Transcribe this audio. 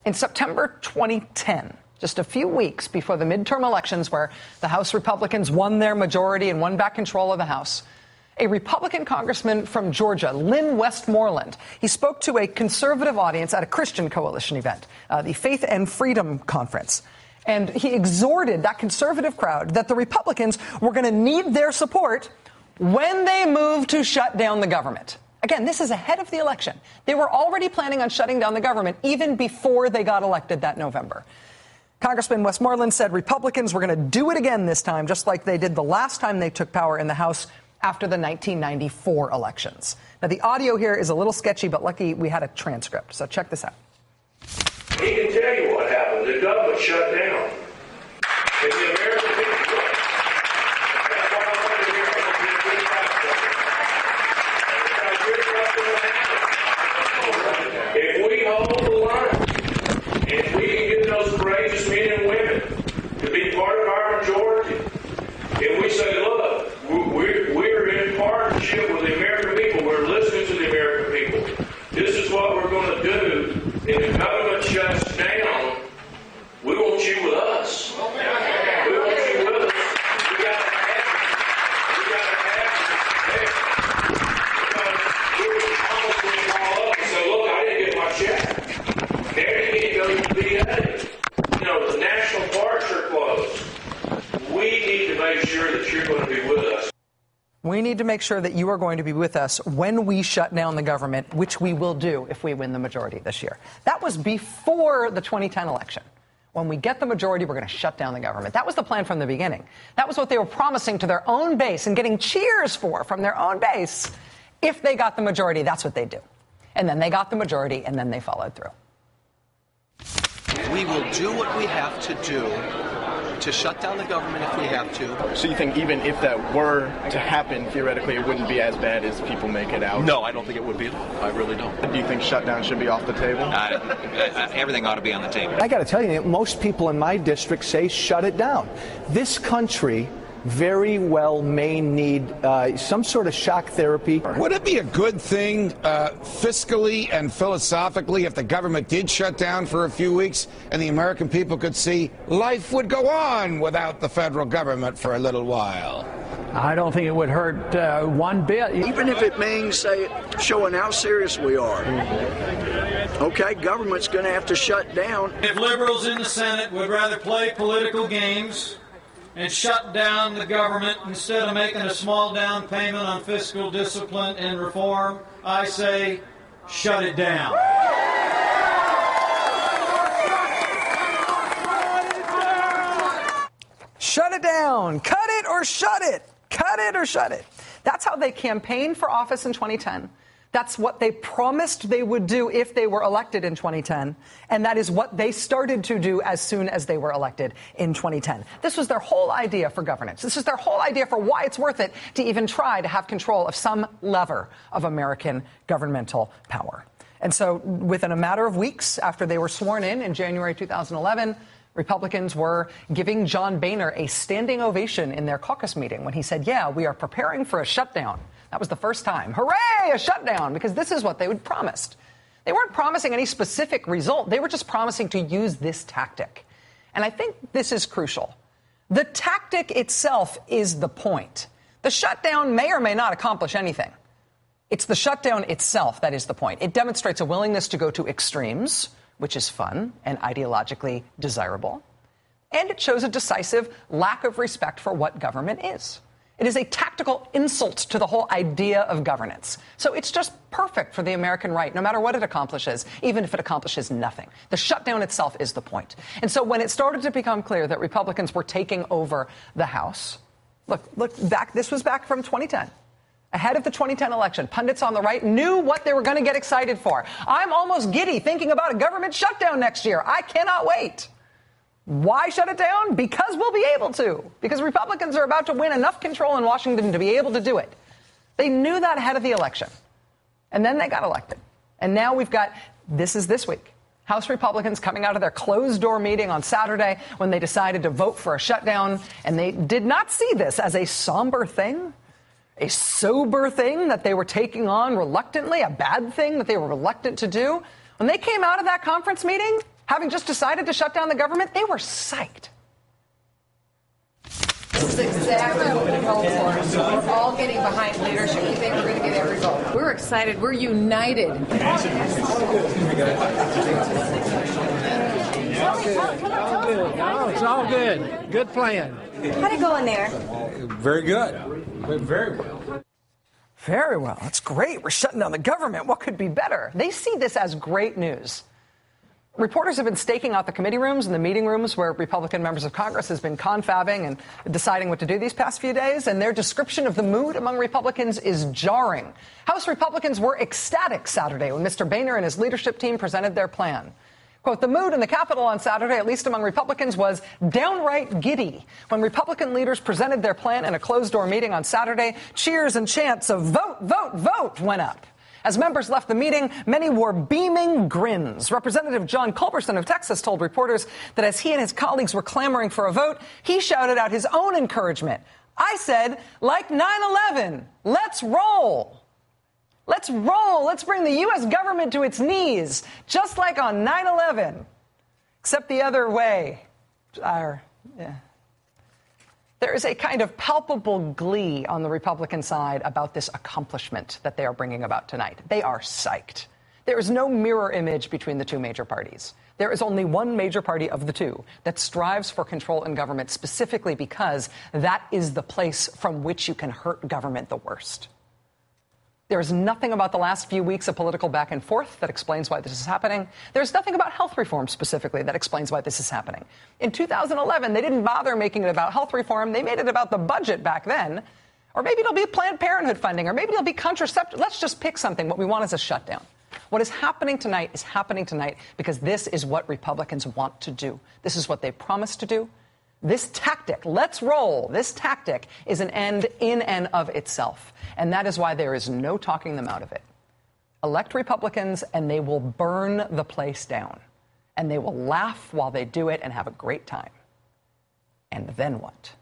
In September 2010, just a few weeks before the midterm elections where the House Republicans won their majority and won back control of the House, a Republican congressman from Georgia, Lynn Westmoreland, he spoke to a conservative audience at a Christian Coalition event, the Faith and Freedom Conference. And he exhorted that conservative crowd that the Republicans were going to need their support when they moved to shut down the government. Again, this is ahead of the election. They were already planning on shutting down the government even before they got elected that November. Congressman Westmoreland said Republicans were going to do it again this time, just like they did the last time they took power in the House after the 1994 elections. Now, the audio here is a little sketchy, but lucky we had a transcript. So check this out. He can tell you what happened. The government shut down. And the American people. If we hold the line, if we can get those courageous men and women to be part of our majority, and we say, look, we're in partnership with the American people, we're listening to the American people, this is what we're going to do, and if government shuts down, we want you with us. We want you with us. We got to have it. We got to have it. Because we're almost going to call up and say, look, I didn't get my check. There you go to VA. You know, the national parks are closed. We need to make sure that you're going to be with us. We need to make sure that you are going to be with us when we shut down the government, which we will do if we win the majority this year. That was before the 2010 election. When we get the majority, we're going to shut down the government. That was the plan from the beginning. That was what they were promising to their own base and getting cheers for from their own base. If they got the majority, that's what they do. And then they got the majority, and then they followed through. We will do what we have to do to shut down the government if we have to. So you think even if that were to happen, theoretically, it wouldn't be as bad as people make it out? No, I don't think it would be. I really don't. Do you think shutdown should be off the table? Everything ought to be on the table. I got to tell you, most people in my district say shut it down. This country very well may need some sort of shock therapy. Would it be a good thing fiscally and philosophically if the government did shut down for a few weeks and the American people could see life would go on without the federal government for a little while? I don't think it would hurt one bit. Even if it means, showing how serious we are. Okay, government's going to have to shut down. If liberals in the Senate would rather play political games and shut down the government instead of making a small down payment on fiscal discipline and reform, I say, shut it down. Shut it down. Cut it or shut it. Cut it or shut it. That's how they campaigned for office in 2010. That's what they promised they would do if they were elected in 2010. And that is what they started to do as soon as they were elected in 2010. This was their whole idea for governance. This is their whole idea for why it's worth it to even try to have control of some lever of American governmental power. And so within a matter of weeks after they were sworn in January 2011, Republicans were giving John Boehner a standing ovation in their caucus meeting when he said, yeah, we are preparing for a shutdown. That was the first time. Hooray, a shutdown, because this is what they had promised. They weren't promising any specific result. They were just promising to use this tactic. And I think this is crucial. The tactic itself is the point. The shutdown may or may not accomplish anything. It's the shutdown itself that is the point. It demonstrates a willingness to go to extremes, which is fun and ideologically desirable. And it shows a decisive lack of respect for what government is. It is a tactical insult to the whole idea of governance. So it's just perfect for the American right, no matter what it accomplishes, even if it accomplishes nothing. The shutdown itself is the point. And so when it started to become clear that Republicans were taking over the House, look back, this was back from 2010. Ahead of the 2010 election, pundits on the right knew what they were going to get excited for. I'm almost giddy thinking about a government shutdown next year. I cannot wait. Why shut it down? Because we'll be able to. Because Republicans are about to win enough control in Washington to be able to do it. They knew that ahead of the election. And then they got elected. And now we've got, this week, House Republicans coming out of their closed-door meeting on Saturday when they decided to vote for a shutdown. And they did not see this as a somber thing, a sober thing that they were taking on reluctantly, a bad thing that they were reluctant to do. When they came out of that conference meeting, having just decided to shut down the government, they were psyched. This is exactly what we hoped for. We're all getting behind leadership. We think we're going to get every vote. We're excited. We're united. Oh, it's all good. Good plan. How'd it go in there? Very good. Very well. Very well. That's great. We're shutting down the government. What could be better? They see this as great news. Reporters have been staking out the committee rooms and the meeting rooms where Republican members of Congress has been confabbing and deciding what to do these past few days, and their description of the mood among Republicans is jarring. House Republicans were ecstatic Saturday when Mr. Boehner and his leadership team presented their plan. Quote, the mood in the Capitol on Saturday, at least among Republicans, was downright giddy. When Republican leaders presented their plan in a closed-door meeting on Saturday, cheers and chants of vote, vote, vote went up. As members left the meeting, many wore beaming grins. Representative John Culberson of Texas told reporters that as he and his colleagues were clamoring for a vote, he shouted out his own encouragement. I said, like 9/11, let's roll. Let's roll. Let's bring the U.S. government to its knees, just like on 9/11, except the other way. There is a kind of palpable glee on the Republican side about this accomplishment that they are bringing about tonight. They are psyched. There is no mirror image between the two major parties. There is only one major party of the two that strives for control in government specifically because that is the place from which you can hurt government the worst. There is nothing about the last few weeks of political back and forth that explains why this is happening. There's nothing about health reform specifically that explains why this is happening. In 2011, they didn't bother making it about health reform. They made it about the budget back then. Or maybe it'll be Planned Parenthood funding, or maybe it'll be contraceptive. Let's just pick something. What we want is a shutdown. What is happening tonight because this is what Republicans want to do. This is what they promised to do. This tactic, let's roll, this tactic is an end in and of itself. And that is why there is no talking them out of it. Elect Republicans and they will burn the place down. And they will laugh while they do it and have a great time. And then what?